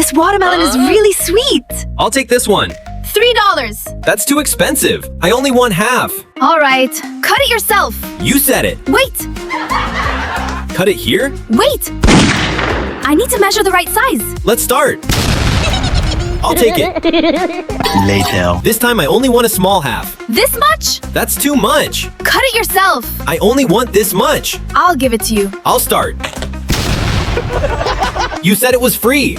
This watermelon is really sweet. I'll take this one. $3. That's too expensive. I only want half. All right, cut it yourself. You said it. Wait, Cut it here? wait. I need to measure the right size. Let's start. I'll take it. Later. This time I only want a small half. This much? That's too much. Cut it yourself. I only want this much. I'll give it to you. I'll start. You said it was free.